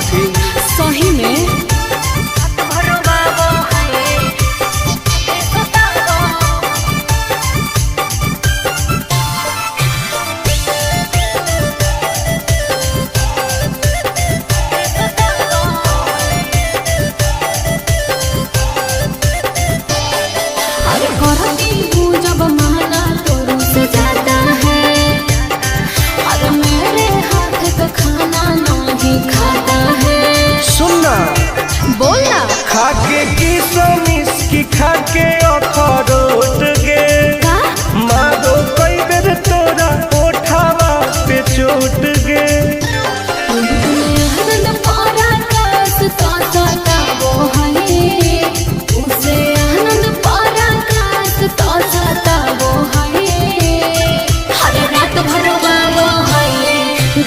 झूठी सही में खाके किशमिश की खाके अखरोट गे मारो कई बेर तोरा ओठावा पे चोट गे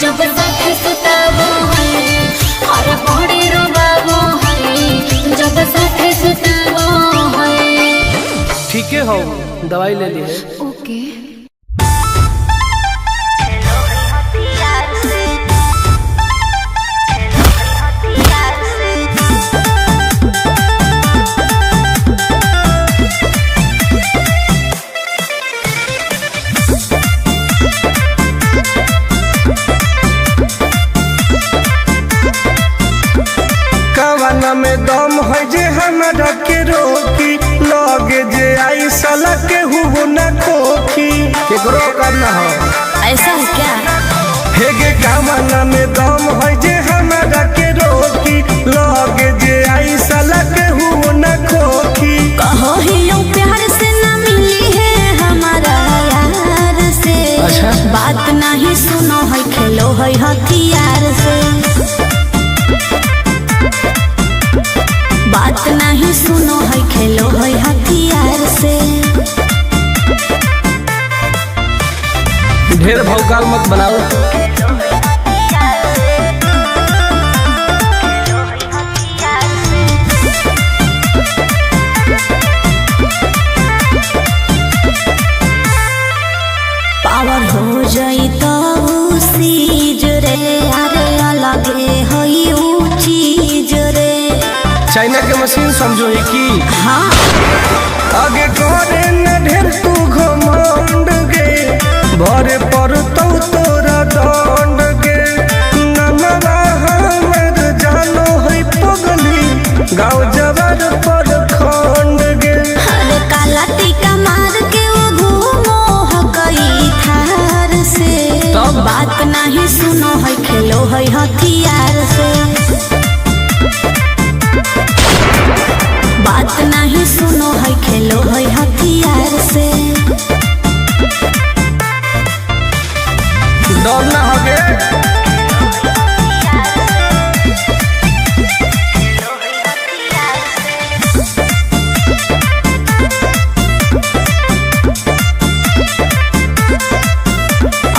जब साथे सुतावो है और बड़े रोबावो है जब साथे सुतावो है। ठीक है हो दवाई ले ली है। ओके में दम है जे हमरा के रोकी लगे जे आई साला के हु न खोखी केकरो करना हो ऐसा है क्या? हे गे कामना में दम है जे हमरा के रोकी लगे जे आई साला के हु न खोखी कहो ही लो प्यार से ना मिली है हमारा यार से। अच्छा? बात नहीं सुनो है खेलो है हथियार से। बात नहीं सुनो है खेलो है हथियार से। ढेर भौकाल मत बनाओ। पावर हो जाई तो सीज रे अरे अलगे हई ऊ चीज रे। चाइना के मशीन समझो है कि हाँ आगे करे न ढेर तू घमंड गे भरे पर तोरा दंड गे नमवा हमर जानो है पगली गाँव जवार पर खंड गे। अरे काला टीका मार के वो घूमो हकई थार से। बात नहीं सुनो है खेलो है हथियार से। बात नहीं सुनो है खेलो है हथियार से। डर ना होगे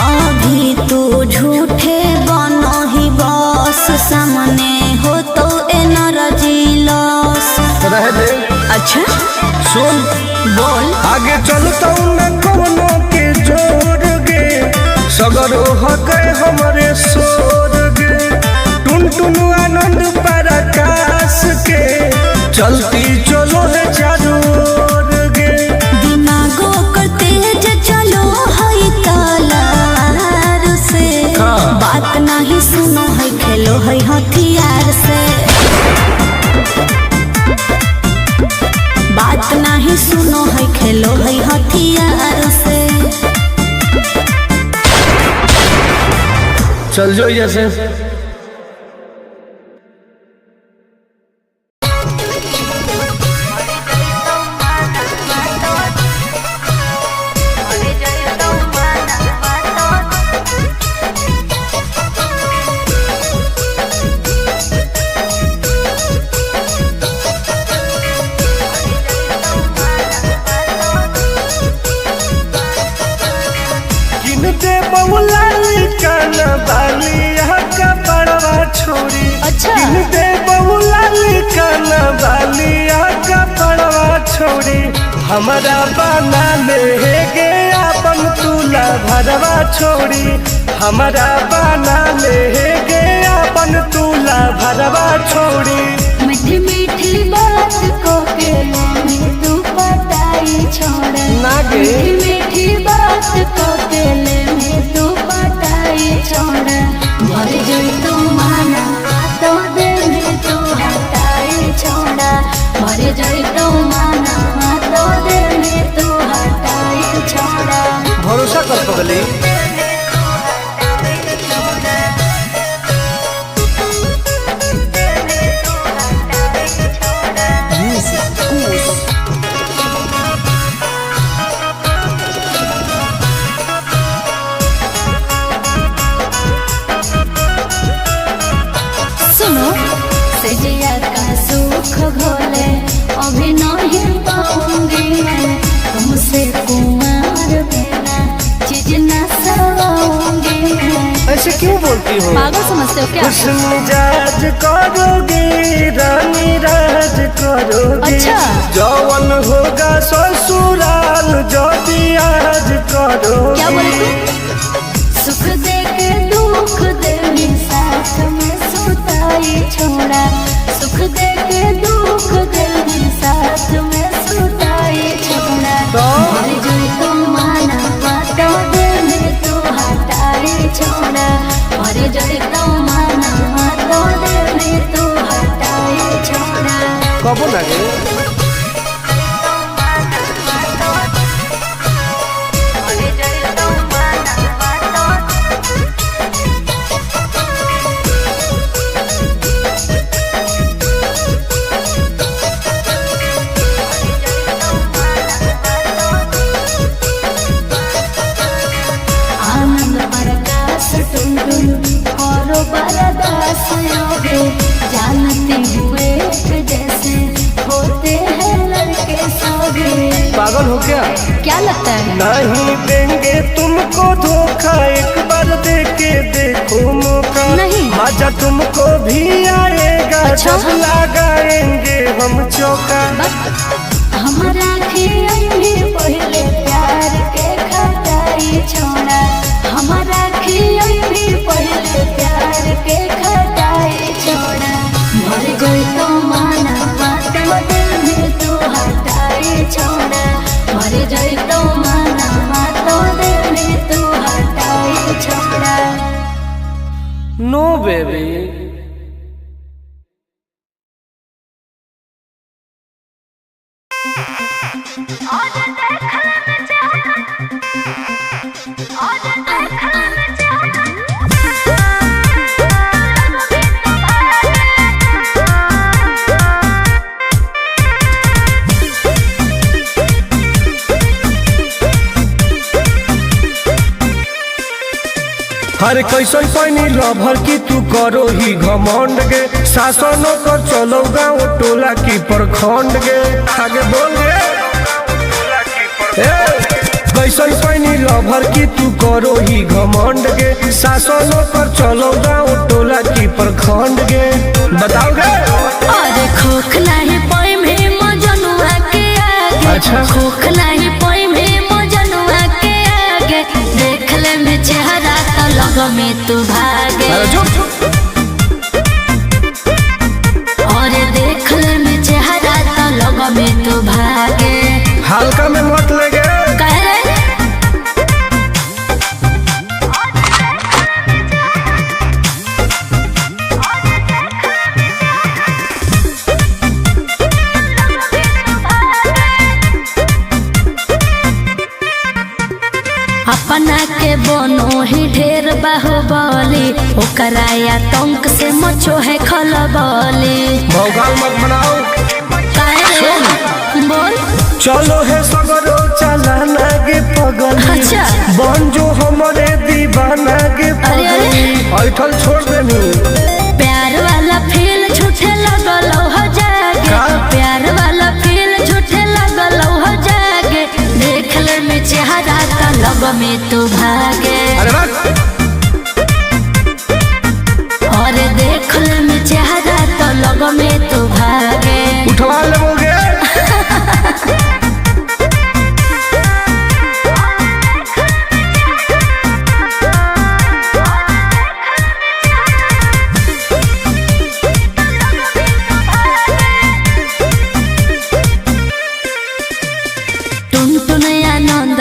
अभी तू झूठे बनो ही बस सामने हो तो एनर्जी लॉस रह दे। अच्छा सुन बोल आगे चलता न कोनो के जोर गे सगर हके हमरे सोर गे टुन टुन आनंद पराकाश के चलती चलो है चारू ओर गे। दिमागो कर तेज चलो है तलवार से। बात नहीं सुनो है खेलो है हथियार से। बात नहीं सुनो है खेलो है हथियार से। चल जो जैसे अच्छा दे बहुला काना बालिया का पड़वा छोड़ी हमारा बना ले गे अपन तुला भरवा छोड़ी हमारा बना ले गे अपन तुला भर सुनो सजिया का सुख घोले अभी नहीं पाऊंगी मैं तुमसे कुमार बिना चीज न सवाऊंगी मैं। ऐसे क्यों बोलती हो? पागल समझते हो क्या? खुश मिजाज करोगे रानी राज करोगे। अच्छा। जौवन होगा ससुराल जो आज करोगे। क्या बोले तू? सुख दे के दुख दे साथ में सुताई छोड़ा सुख दे के दुख दे साथ में सुताई छोड़ा मर जाए तो माना बातों दे तू हटाई छोड़ा मर जाए तो माना बातों दे तू हटाई छोड़ा। कब लगे जानते हुए जैसे होते हैं लड़के सभी। पागल हो क्या? क्या लगता है? नहीं देंगे तुमको धोखा एक बार दे के देखो मौका। नहीं। मजा तुमको भी आएगा। अच्छा? जब लगाएंगे हम चौका। हमारा खियाई पहले प्यार के खटाई छोड़ा हमारा खियाई पहले प्यार के खटाई छोड़ा मर गई तो माना बातों दिल तू हटाई छोड़ा मर गई तो माना बातों दिल तू हटाई छोड़ा। नो बेबी। हर कैसन पैनी लभर की तू करो ही घमंड गे। शासनों कर चलो गाँव टोला की प्रखंड गे। आगे बोल गे। कैसन पैनी लभर की तू करो ही घमंड गे। शासनों कर चलो गाँव टोला की प्रखंड गे। बताओ गे। अरे खोखला है पाई में मजनुआ के आगे। अच्छा। खोखला है पाई में मजनुआ के आगे देख ले में चेहरा तो लग में तू भागे। और देख ले में चेहरा तो लग में तू भागे। हल्का में मत लगे। कह रहे अपना के बनो ही ढेर बाहुबली ओकरा आतंक से मचो है खलबली। भौकाल मत बनाओ। बोल चलो है सगरो चलाना गे पगली। अच्छा। बन जो हमारे दीवाना गे पगली। ऐठल छोड़ देनी। प्यार वाला फील झूठे लगल हो जागे। का? प्यार वाला फील झूठे लगल हो जागे देख ले में चेहरा तो लग में तू भागे। अरे बात। और देख ले में चेहरा तो लग में तू भागे। उठवा लोगे।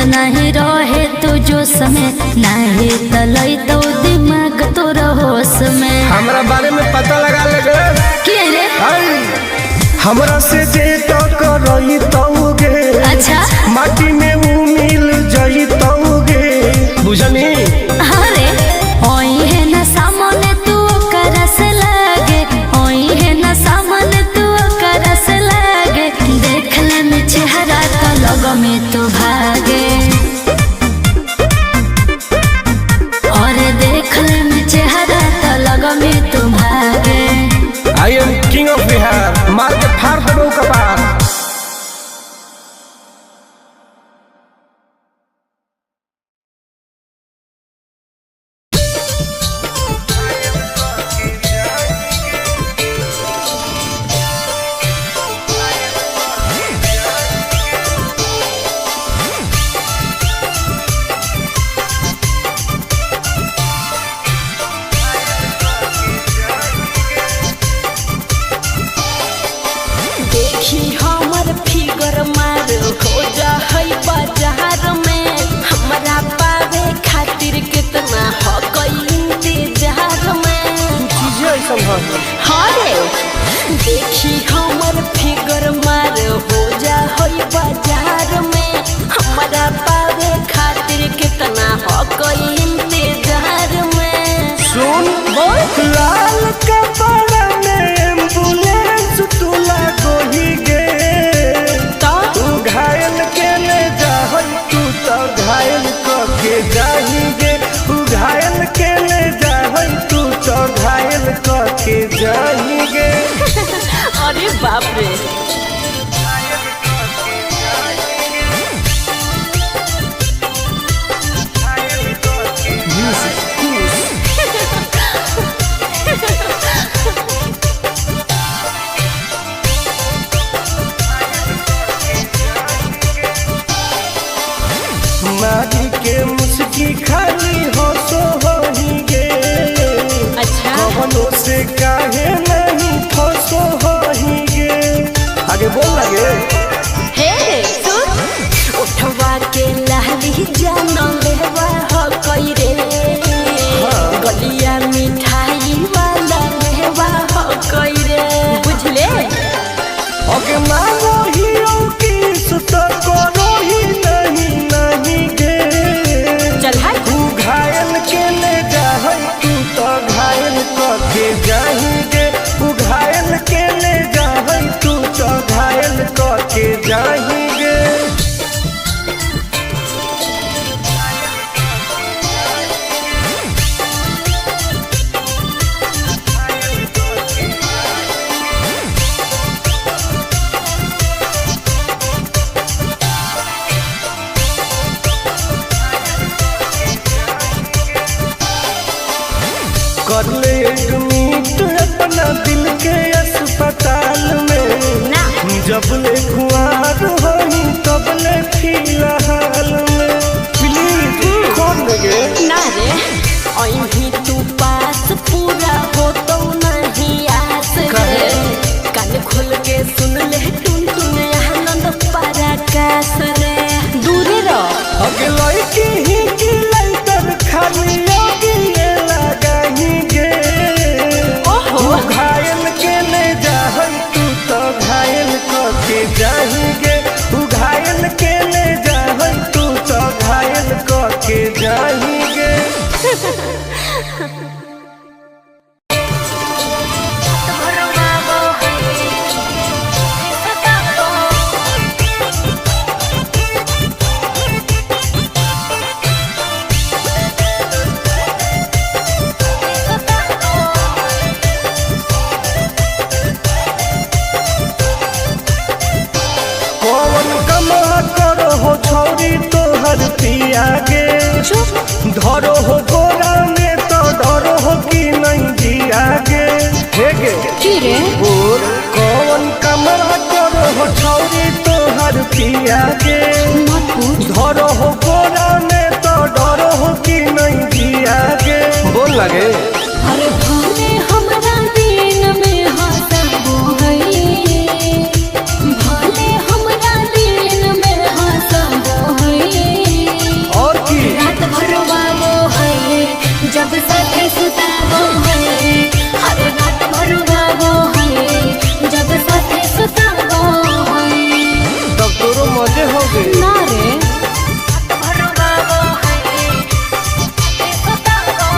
नहीं रहे तो जो समय नहीं तलई तो दिमाग तो होश में। हमरा बारे में पता लगा लगे। क्या रे? हमरा से जे टकराई तौगे। अच्छा। माटी में वो मिल जाई तौगे। बुझनी? अरे ओई है ना सामने तू करस लागे ओई है ना सामने तू करस लागे देख ले में चेहरा तो लग में तू भागे। और देख ले में चेहरा तो लग में तू भागे। जगह हाँ रे देखी हमर फिगर मार हो जा होई बाजार में हमारा पावे खातिर कितना हो कोई इंतजार में। सुन बोल लाल कपड़ा में एम्बुलेंस तू लागोही गे तो तू घायल के ले जाहई तू तो घायल के जाही गे तू घायल के ले जाहई तू तो घायल के जाही गे। अरे बाप रे मारी के मुस्की खाली हो सो होही गे अच्छा कवनों से काहे नहीं फसो होही गे। आगे बोल लगे हे सुन उठवा के लहली जान लेवा हो कोई रे गलिया मिठाई वाला लेवा हो कोई रे बुझले। आगे मांगो ही किस तो करो ही नहीं गे चल हाय तू घायल के ले जाहई तू तो घायल के जाही गे तू घायल के ले जाहई तू तो घायल के जाही गे। कर ले एडमिट अपना दिल के अस्पताल में ना जब ले कुआर होई तब ले फिलहाल में प्लीज कौन लगे ना रे अहीं तू पास पूरा हो तो नहीं आस रे कान खोल के सुन ले टुन टुन आनंद पराकाश रे दूर रह अगे लड़की ही की लइटर खाली योगी ये लगाही गे ओहो तू घायल के ले जाहई तू तो घायल के जाही गे तू घायल के ले जाहई तू तो घायल के जाही गे। कौन कमा करो हो छौरी तोहर पिया गे धरो हो गोरा में तो डरो हो कि नहीं जिया गे हे गे की रे बोल कौन कमा करो हो छौरी तोहर पिया गे मत पूछ धरो हो गोरा में तो डरो हो कि नहीं जिया गे बोल लगे अरे भले हमरा दिन में हंसबो है भले हमरा दिन में हंसबो है और की रात भर वाबो है जब साथे सुताबो है अरे रात भर वाबो है जब साथे सुताबो है तब तोरो मजे हो गए ना रे रात भर वाबो है सुताबो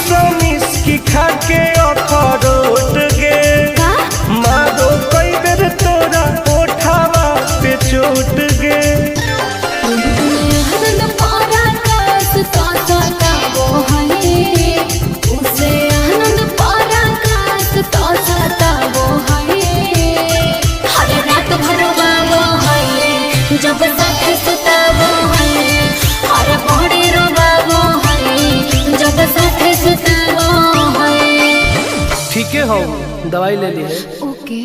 किसमिस की खा के अखरोट गे मारो कई बेर तोरा ओठावा पे चोट गे। जब साथ सुताबो है और बड़े रोबाबो है जब साथ सुताबो है। ठीक है हो दवाई ले ली है। ओके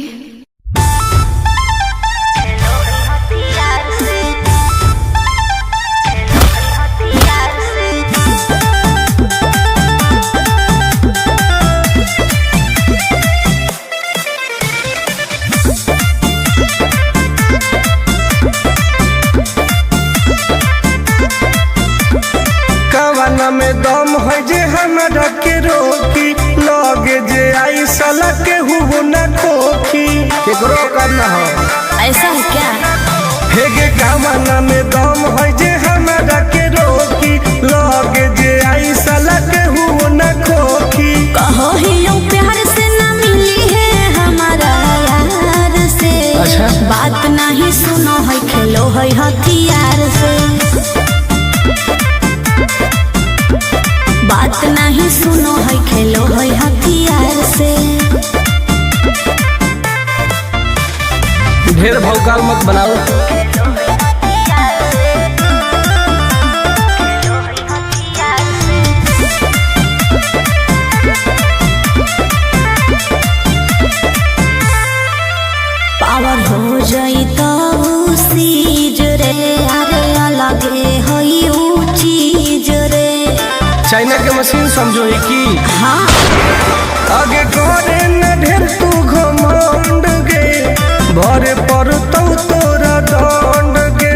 में दम है जे हमरा के रोकी लगे जे आई साला के हुबो न खोखी केकरो करना हो ऐसा है क्या? हेगे कामना में दम है जे हमरा के रोकी लगे जे आई साला के हुबो न खोखी। कहो ही यूं प्यार से न मिली है हमारा यार से। अच्छा? बात नहीं सुनो है खेलो है हथियार से। बात नहीं सुनो है खेलो है हथियार से। ढेर भौकाल मत बनाओ। पावर हो जाई तो सीज रे अरे अलगे है ऊ चीज रे। चाइना के मशीन समझो है कि हाँ आगे करे न ढेर तू घमंड गे भरे पर तोरा दंड गे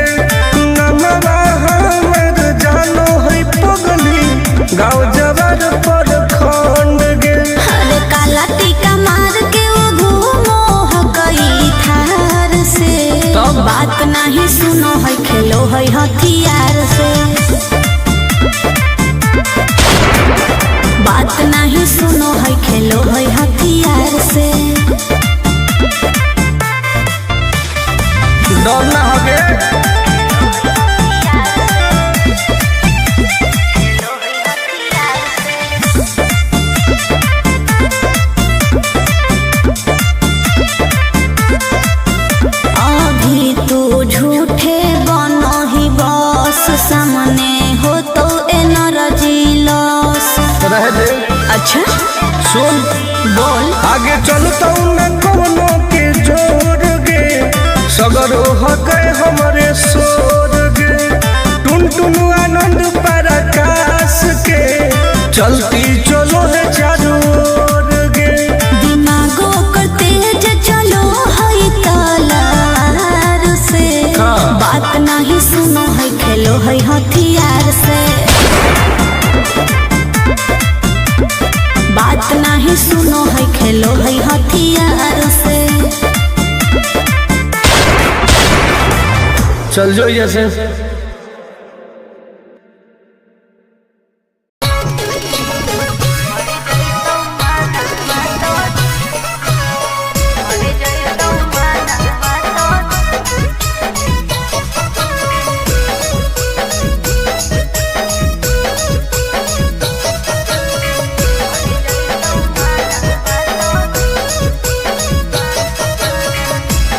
नमवा हमर जानो है पगली गाँव जबर पर खंड गे। अरे काला टीका मार के वो घूमो है कई थार से। तब बात नहीं सुनो है खेलो है हथियार से। बात नहीं सुनो है खेलो है हथियार से। डरना होगे अभी तू झूठे बनो ही बस सामने हो तो एनर्जी लॉस। रह दे। अच्छा सुन बोल आगे चलता न कोनो के जोर गे सगर हके हमरे सोर गे टुन टुन आनंद पराकाश के चलती चलो है चारों ओर गे। दिमागो कर तेज चलो है तलार से। बात नहीं सुनो है खेलो है हथियार से। बात नहीं सुनो है खेलो है हथियार से। चल जो जैसे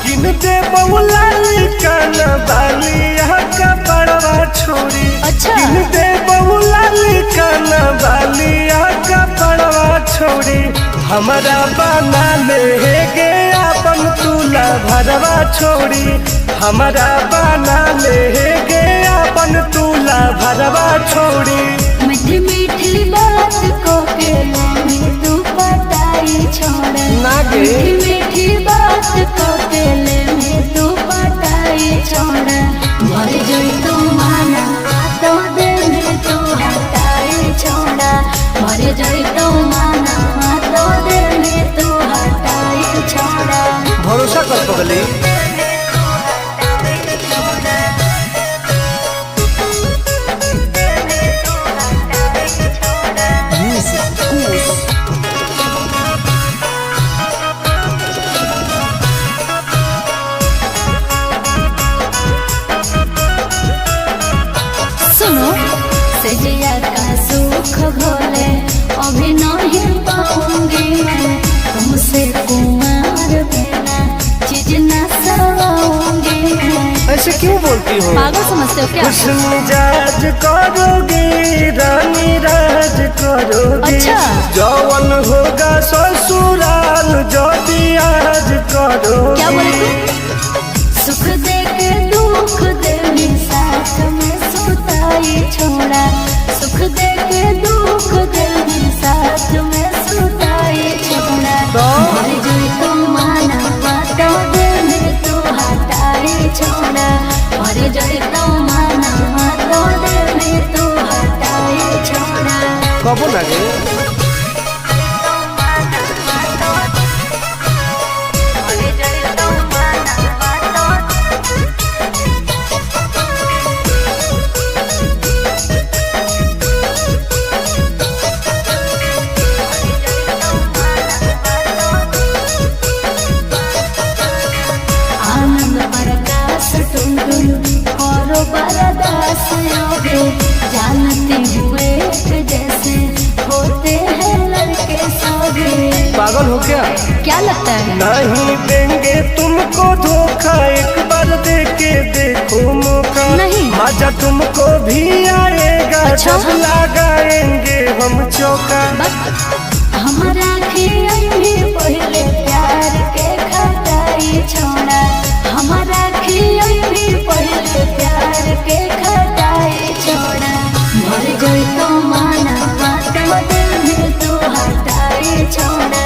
किनते बहुला कान बालिया का बड़वा छोरी। अच्छा किनते बहुला कान बालिया का बड़वा छोरी हमारा बना ले गे अपन तुला भरवा छोड़ी हमारा बना ले गे अपन तुला भरवा छोड़ी। मीठी मीठी बात को के में तू पटाई छोड़ा। नागे। मीठी मीठी बात को के में तू पटाई छोड़ा। मर जाई तू माना तो दे में तू हटाई छोड़ा। मर जाई तू माना तो दे में तू हटाई छोड़ा। भरोसा कर पगली सकती हो। पागल समझते हो क्या? खुश मिजाज करोगे रानी राज करोगे। अच्छा। जौवन होगा ससुराल जो भी आज करोगे। क्या बोले तू? सुख दे के दुख दे साथ में सुताई छोड़ा। सुख दे के दुख दे साथ में सुताई छोड़ा। मर जोई तो माना बातो दे तू हटाई छोड़ा। मर जोई तो माना बातो दे तू हटाई छोड़ा। कबो ना गे जानते हुए जैसे होते हैं लड़के सभी। पागल हो क्या लगता है? नहीं देंगे तुमको धोखा, एक बार दे के देखो मौका। नहीं। मजा तुमको भी आएगा। अच्छा? जब लगाएंगे हम चौका। हमारा भी पहले प्यार के खटाई छोड़ा। हमारा भी पहले प्यार के खटाई छोड़ा। मर गई तो माना बातो दिल तू हटाई छोड़ा।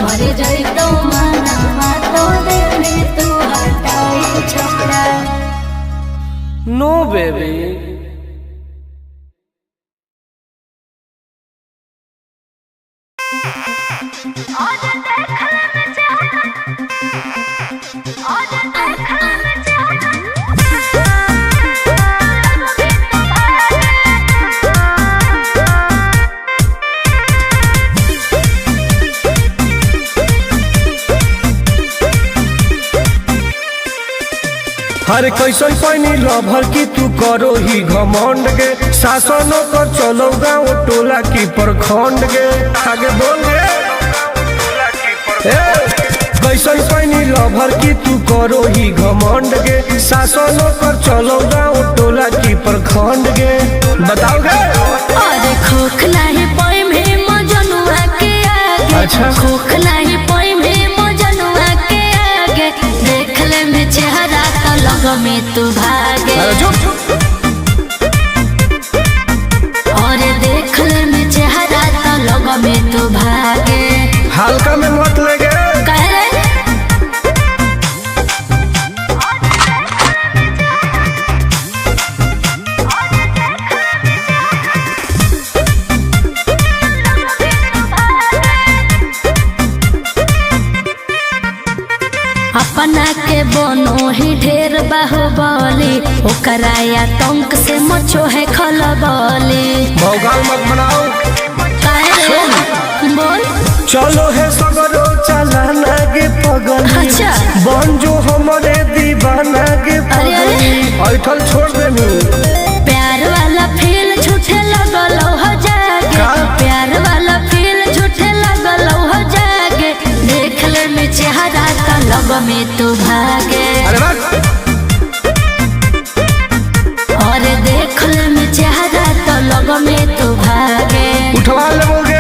मर गई तो माना बातो दिल तू हटाई छोड़ा। नो बेबी। हर कैसन पैनी लभर की तू करो ही घमंड गे। शासनों को चलो गाँव टोला की प्रखंड गे। आगे बोल गे। कैसन पैनी लभर की तू करो ही घमंड गे। शासनों को चलो गाँव टोला की प्रखंड गे। बताओ गे। अरे खोखला है पोई में मजनुआ के आगे। अच्छा। खोखला है पोई में मजनुआ के आगे। देख ले में चेहरा तो लग में तू भागे। अरे चुप। और देख ले में चेहरा तो लग में तू भागे। हल्का में मत लगे। कह रे अपना के बनो ही ढेर बाहुबली। ओकरा आतंक से मचो है खलबली। भौकाल मत बनाओ। काहे रे? बोल। चलो है सगरो चलाना गे पगली। अच्छा। बन जो हमारे दीवाना गे अरे, अरे। पगली। ऐठल छोड़ देनी। प्यार वाला फील झूठे लगल हो जागे। का? प्यार वाला फील झूठे लगल हो जागे। देख ले में चेहरा तो लग में तू भागे। अरे बस। और देख ले में चेहरा तो लग में तू भागे। उठवा लोगे।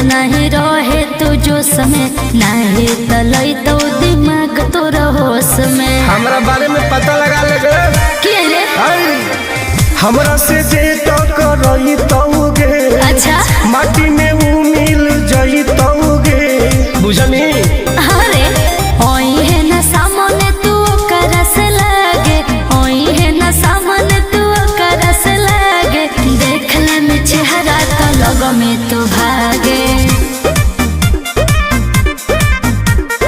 नहीं रहे तू जो समय नहीं तलई तो दिमाग तो होश में। हमरा बारे में पता लगा लेगे। के रे? हमरा से जे टकराई तौगे। अच्छा। माटी में वो मिल जाई तौगे। बुझनी। अरे ओई है ना सामने तू करस लागे। ओई है ना सामने तू करस लागे। देख ले में चेहरा तो लग में तू भागे।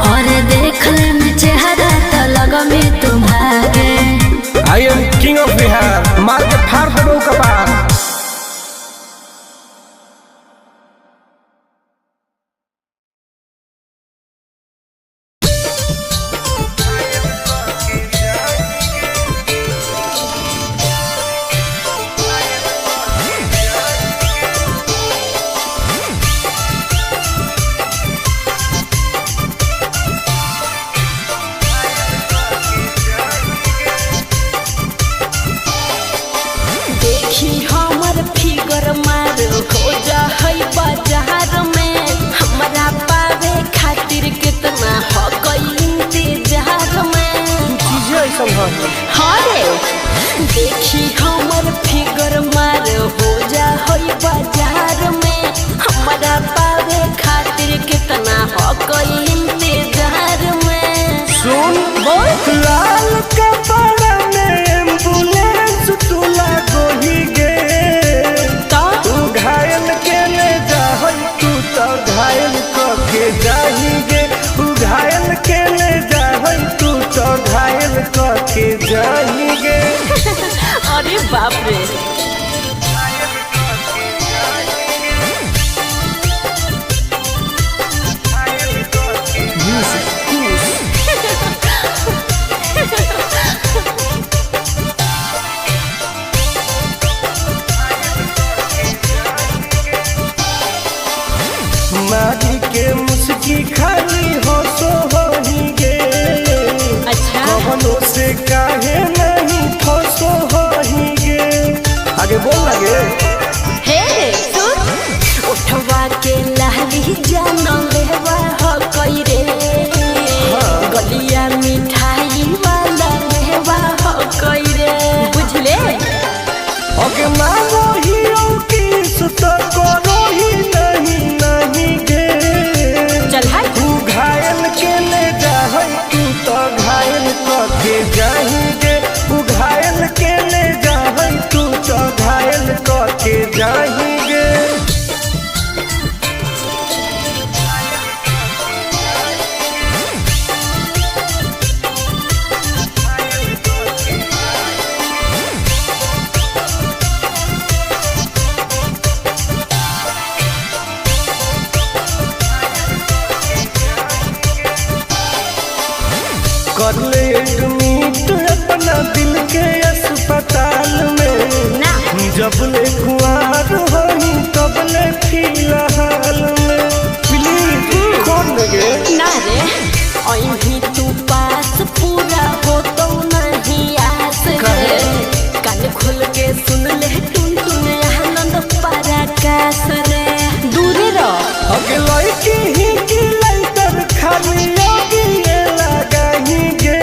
और देख ले में चेहरा तो लग में तू भागे। I am king of Bihar. मार के फाड़ देबो कपार। के जाएंगे। अरे बाप रे। मारी के मुस्की खाली हो सो होहिगे। अच्छा कवनों से काहे नहीं फसो होहिगे। आगे बोल लगे हे सुन उठवा के लहरी जानो लेवा हो कोई रे। गलिया मिठाई वाला लेवा हो कोई रे बुझले। अगे मांगो ही किस तो करो ही नहीं गे। चल हाय तू घायल के ले जाए तू तो घायल करके जाएंगे। तू घायल के ले जाए तू तो घायल करके जाएंगे। कर ले एडमिट अपना दिल के अस्पताल में। ना जब ले कुआर होई तब ले फिलहाल में। प्लीज कौन लगे ना रे अही तू पास पूरा हो तो नहीं आस रे। कान खोल के सुन ले टुन टुन आनंद पराकाश रे। दूरे रह अगे लड़की ही की लाइटर खाली लगी लगाएंगे।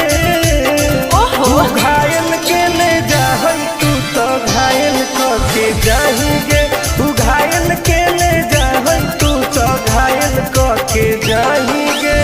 ओहो तू घायल के ले जाए तू तो घायल करके जाएंगे। तू घायल के ले जाए तू तो घायल करके जाएंगे।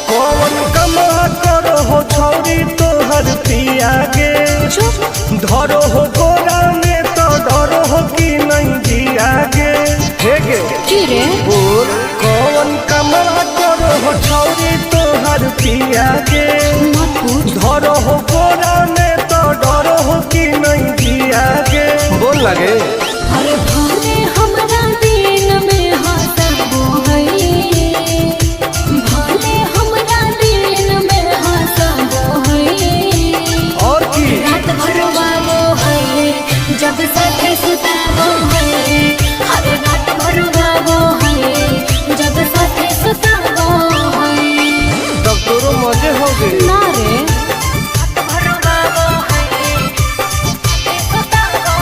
कौन कमा करो हो छौरी तोहर पिया गे। धरो हो गोरा में तो डरो हो कि नहीं जिया गे। हे गे की रे बोल कौन कमा करो हो छौरी तोहर पिया गे। मत पूछ धरो हो गोरा में तो डरो हो कि नहीं जिया गे। बोल लगे अरे भले हमरा दिन में हंसबो है। भले हमरा दिन में हंसबो है। और की रात भर वालो है जब साथे सुताबो है। हर रात भर वालो है जब साथे सुताबो है। तब तोरो मजे हो गए। ना रे रात भर वालो है सुताबो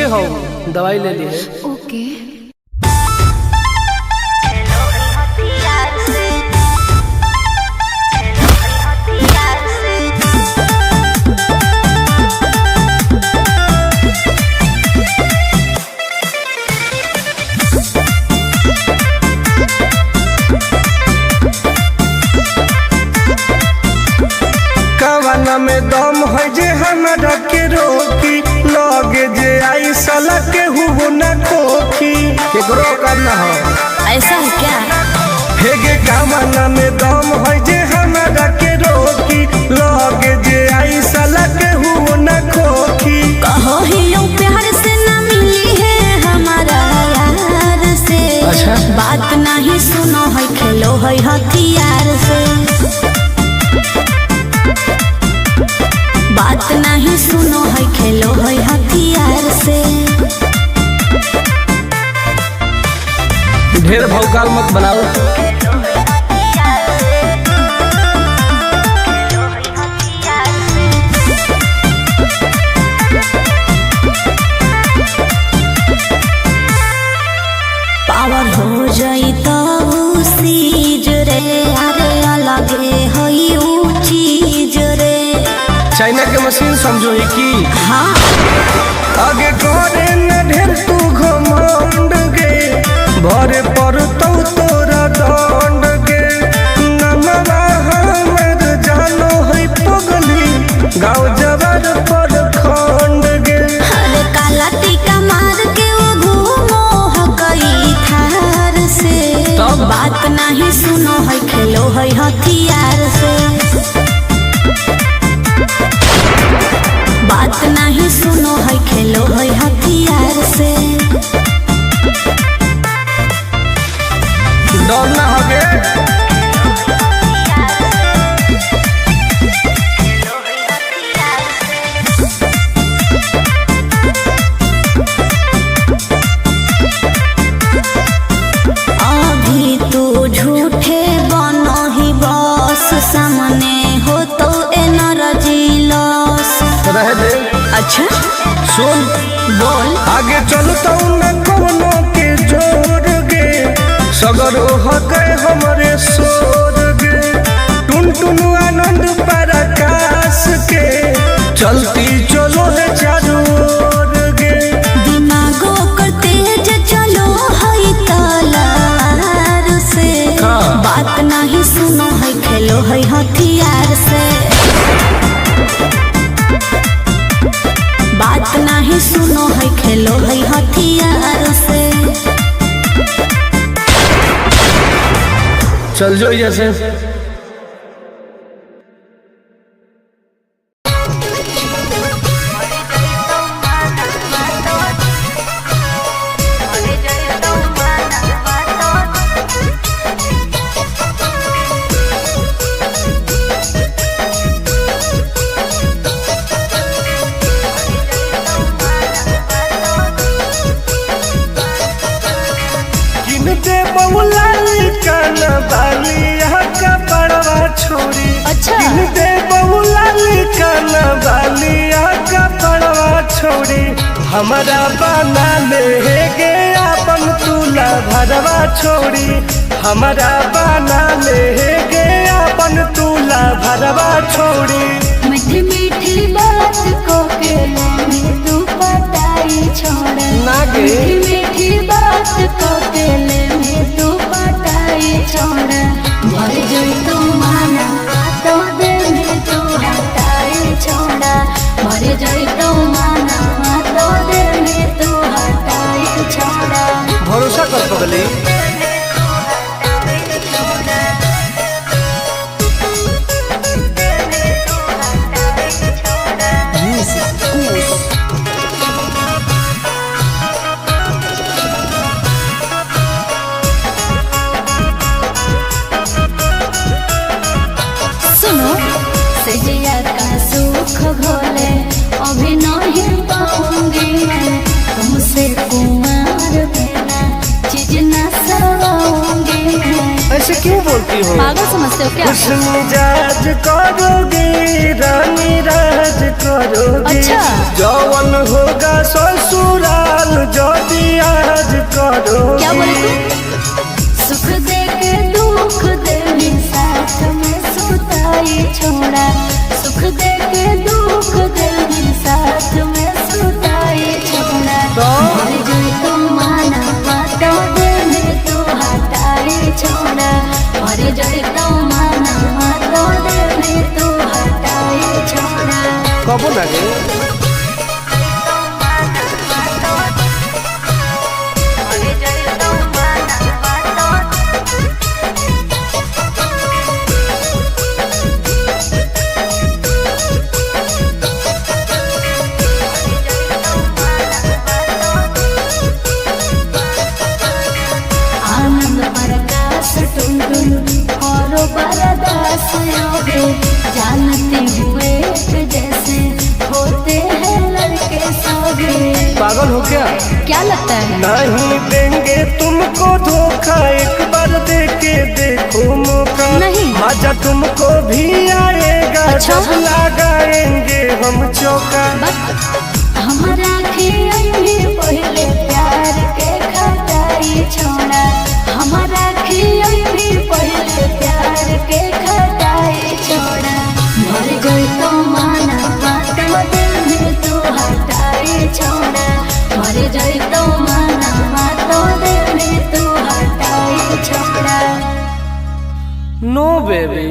ठीके हो, दवाई ले लिए। ओके। कवाना में दम है जे हमरा के रोकी, लगे जे आई साला के हुबो न खोखी, केकरो करना हो। ऐसा है क्या? हे गे कवाना में दम है जे हमरा के रोकी, लगे जे आई साला के हुबो न खोखी। कहो ही यूं प्यार से ना मिली है हमारा यार से। अच्छा। बात नहीं सुनो है, खेलो है हथियार से। बात नहीं सुनो है, खेलो है हथियार से। ढेर भौकाल मत बनाओ। पावर हो जाई तो सीज रे, अरे अलगे हई ऊ चीज रे। चाइना के मशीन समझो ही की। हाँ। आगे करे न ढेर तू घमंड गे, भरे पर तो तोरा दंड गे। नमवा हमर जानो है पगली, गाँव जवार पर खंड गे। अरे काला टीका मार के वो घूमो हकई थार से। तब? बात नहीं सुनो है, खेलो है हथियार से। बात नहीं सुनो है, खेलो है हथियार से। डर ना होगे। अभी तू झूठे बनो ही बस, सामने हो तो एनर्जी लॉस। रह दे। अच्छा सुन बोल। आगे चलता न कोनो के जोर गे, सगर हो गए हमरे सोर गे। टुन टुन आनंद पराकाश के, चलती चलो है चारू ओर गे। दिमागो कर तेज चलो है तलवार से। हाँ। बात नहीं सुनो है, खेलो है हथियार से। बात नहीं सुनो है, खेलो है हथियार से। चल जो जैसे। किन दे बउला काना बाली यहाँ का बड़वा छोड़ी। अच्छा। किन दे बउला काना बाली यहाँ का बड़वा छोड़ी। हमारा बना ले गे अपन तुला भरवा छोड़ी। हमारा बना ले गे अपन तुला भरवा छोड़ी। मीठी मीठी बात को के ले तू पटाई छोड़। ना गे। मीठी मीठी बात को के ले तू पटाई छोड़। भर जोई तू माना तो दे में तू हटाई छोड़ा। भर जोई तू माना तो दे में तू हटाई छोड़ा। भरोसा कर पगली। सुनो सजिया का सुख घोले अभी नहीं पाऊंगी मैं तुमसे कुमार बिना चीज न ऐसे क्यों बोलती हो? पागल समझते हो क्या? खुश मिजाज करोगे रानी राज करोगे। अच्छा। जौवन होगा ससुराल जो आज करोगे। क्या बोले तू? सुख दे के दुख दे साथ में सुताई छोड़ा, सुख दे के दुख दे साथ में सुताई छोड़ा। मर जाए तो माना बातों दे तो हटाई छोड़ा, मर जाए तो माना बातों दे तो हटाई छोड़ा। कबो लगे जानते हुए जैसे होते हैं लड़के सभी। पागल हो क्या? क्या लगता है? नहीं देंगे तुमको धोखा, एक बार दे के देखो मौका। नहीं। मजा तुमको भी आएगा। अच्छा। जब लगाएंगे हम चौका। हमारा खियाई पहले प्यार के खटाई छोड़ा, हमारा खियाई पहले प्यार के खटाई छोड़ा। मर गई तो माना बातों दिल तो हटाई छोड़ा, मर गई तो माना बातों दिल तो हटाई छोड़ा। नो बेबी।